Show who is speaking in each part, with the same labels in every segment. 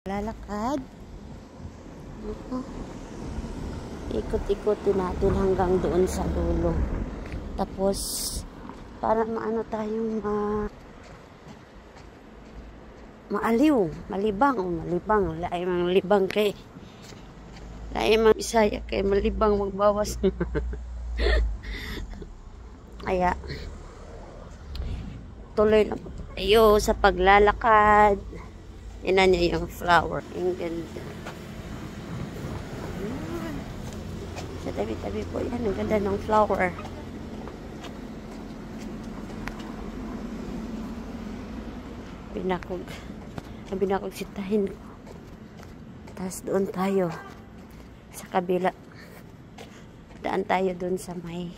Speaker 1: Lalakad. Ikot-ikotin natin hanggang doon sa dulo. Tapos, para maano tayong maaliw, malibang, laay mang libang kay laay mang Bisaya kay malibang magbawas. Kaya tuloy lang tayo sa paglalakad. Inan niya yung flower. Ang ganda. Sa tabi-tabi po yan. Ang ganda ng flower. Binakog sitahin ko. Tapos doon tayo sa kabila. Daan tayo doon sa may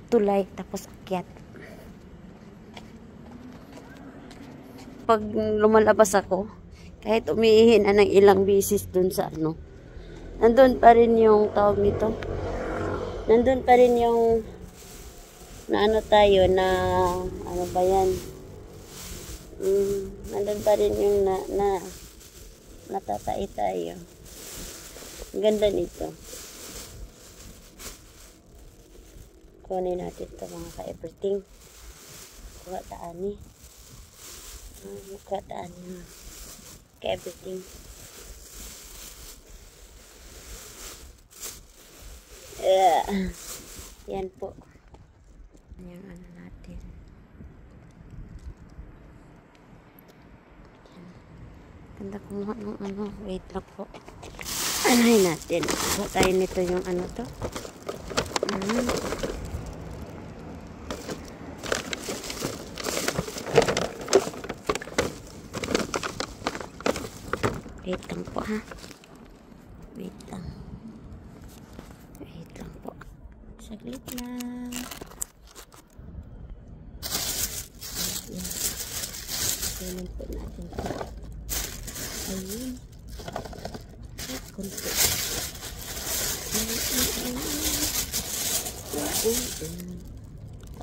Speaker 1: tulay. Tapos akyat. Pag lumalabas ako, kahit umiihin na ng ilang bisis dun sa nandun pa rin yung tawag nito. Nandun pa rin yung tayo na ano ba yan? Nandun pa rin yung natatay tayo. Ang ganda nito. Kunin natin ito mga ka-everything. Kuha taani. Mukhataan nyo ka-everything. Yan po. Yung natin. Ganda kumuha ng wait lang po. Anahin natin. Kuha tayo nito yung to. Wait lang po ha. Wait lang. Wait lang po. Saglit lang. Ayan. Ayan po natin po. Ayun. At konti.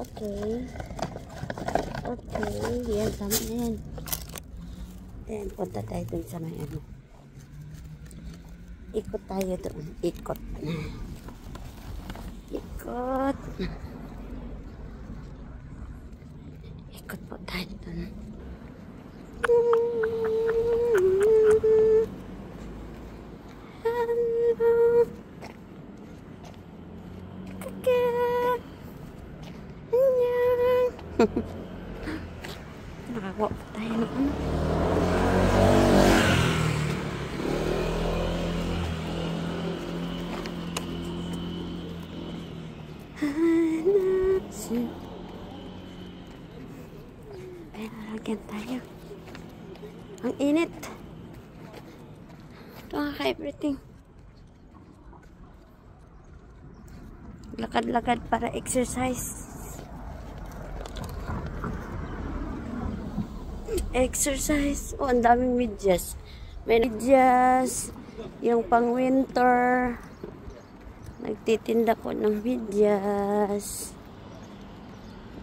Speaker 1: Okay. Okay. Yan. Tama na yan. Ayan. Punta tayo dun sa may ikot tayo doon. Ikot. Ikot. Ikot po tayo doon. Nakakuha po tayo ng ay, nalagyan tayo. Ang init. Ito nga ka-everything. Lakad-lakad para exercise. Exercise. Oh, ang daming medyas. May medyas. Yung pang winter. Nagtitinda ko ng medyas.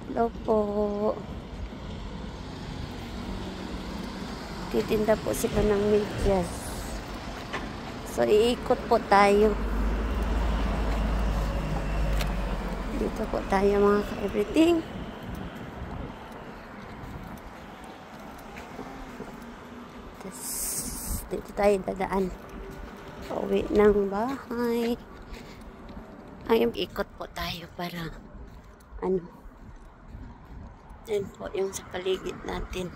Speaker 1: Hello po. Titinda po sila ng medyas. So, iikot po tayo. Dito po tayo mga ka-everything. Tapos, dito tayo dadaan. Pauwi ng bahay. Ayun, ikot po tayo para yan po yung sa paligid natin.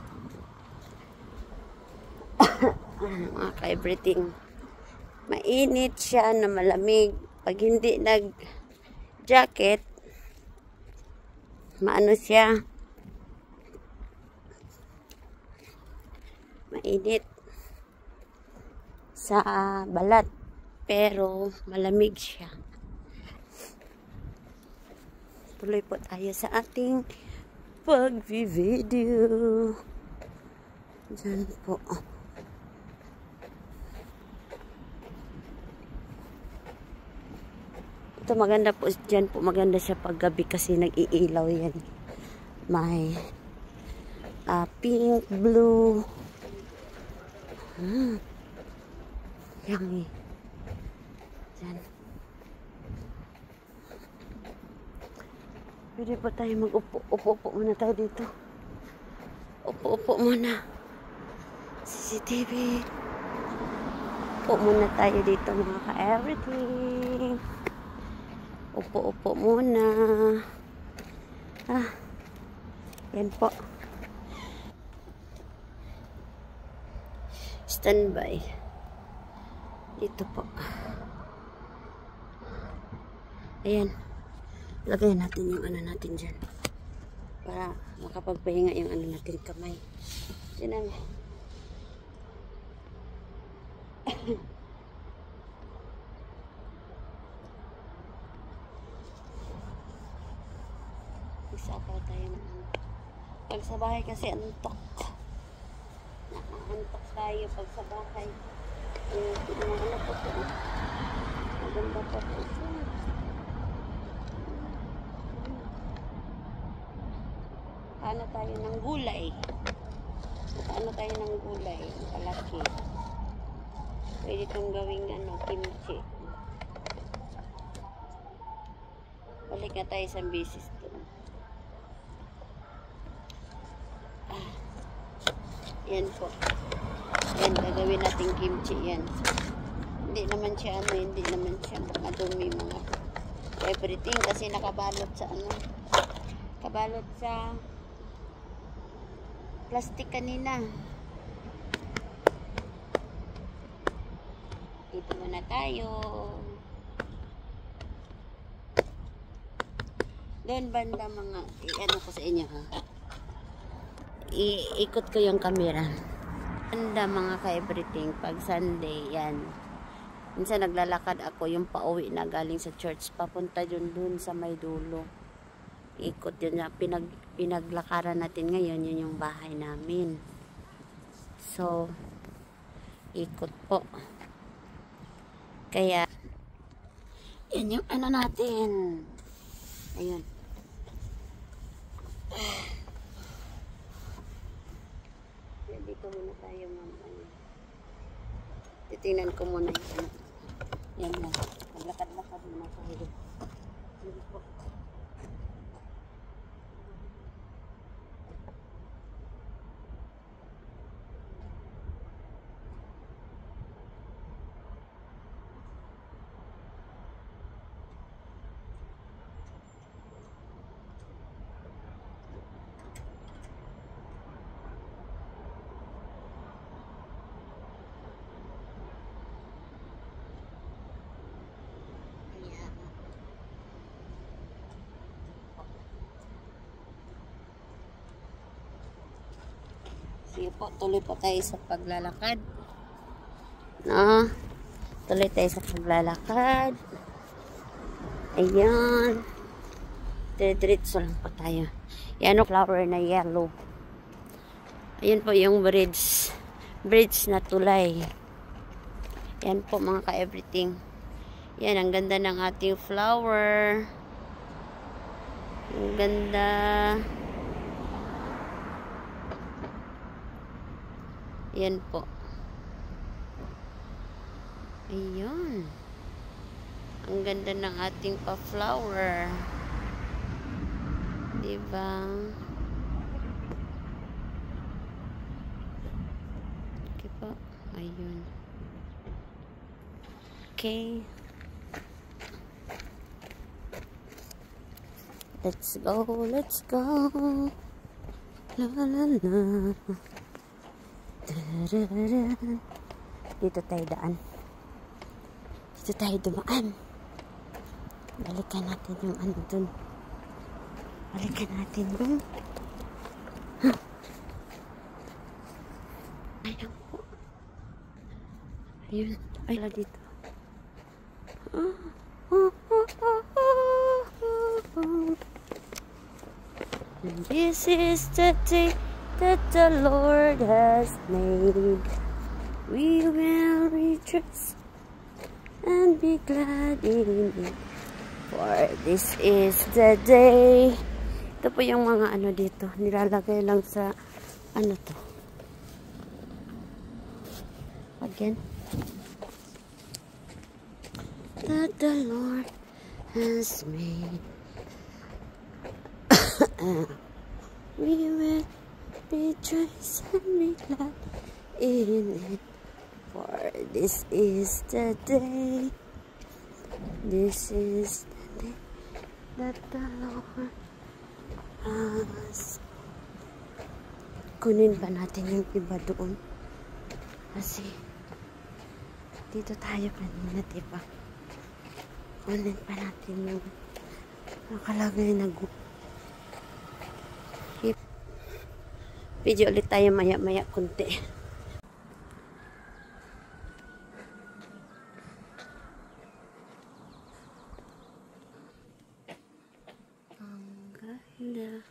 Speaker 1: Mga ka-everything. Mainit siya na malamig. Pag hindi nag-jacket, maano siya. Mainit sa balat. Pero malamig siya. Tuloy po tayo sa ating pag-video. Diyan po. Ito maganda po dyan po. Maganda siya paggabi kasi nag-iilaw yan. May pink, blue, Yummy. Diyan. Pwede po tayo mag-upo. Upo-upo muna tayo dito. Upo-upo muna. CCTV. Upo muna tayo dito mga ka-everything. Upo-upo muna. Yan po. Standby. Dito po. Ayan. Lagay natin yung ano natin dyan. Para makapagpahinga yung ano natin kamay. Diyan na. Isapaw tayo ng ano. Pag sa bahay kasi antok. Nakaantok tayo pag sa bahay. Ano po po. Maganda po po. Ano tayo ng gulay. Ano tayo ng gulay. Kalaki. Pwede itong gawing ano, kimchi. Balik na tayo sa business to. Yan po. Yan, gagawin natin kimchi yan. Hindi naman siya ano, hindi naman siya madumi mga everything kasi nakabalot sa ano. Kabalot sa plastic kanina. Dito muna tayo. Doon banda mga, ano ko sa inyo ha. Iikot ko yung camera. Banda mga ka-everything. Pag Sunday, yan. Minsan naglalakad ako yung pauwi na galing sa church. Papunta dun sa may dulo. Ikot yun na pinaglakaran natin ngayon. Yun yung bahay namin. So, ikot po. Kaya, yan yung ano natin. Ayun. Dito muna tayo mamaya. Titingnan ko muna yung ano. Yan na. Maglakad-lakad muna tayo. Sige po. Sige po, tuloy po tayo sa paglalakad. No? Tuloy tayo sa paglalakad. Ayan. Diretso lang po tayo. Yan o, flower na yellow. Ayan po yung bridge. Bridge na tulay. Yan po mga ka-everything. Yan, ang ganda ng ating flower. Ang ganda. Yan po. Ayun. Ang ganda ng ating pa-flower. Diba? Okay po. Ayun. Okay. Let's go. Let's go. La la la. Dito tayo daan. Dito tayo dumaan. Balikan natin yung ano dun. Balikan natin dun. Ayun po. Ayun. Ay, la dito. This is the day that the Lord has made. We will rejoice and be glad in it. For this is the day. Ito po yung mga ano dito. Nilalagay lang sa ano to. again. That the Lord has made. We will rejoice and be glad in it. For this is the day. This is the day that the Lord has. Kunin pa natin yung iba doon. Kasi dito tayo kanina, diba? Kunin pa natin yung nakalagay na video ulit tayo maya-maya kunti. Ang ganda.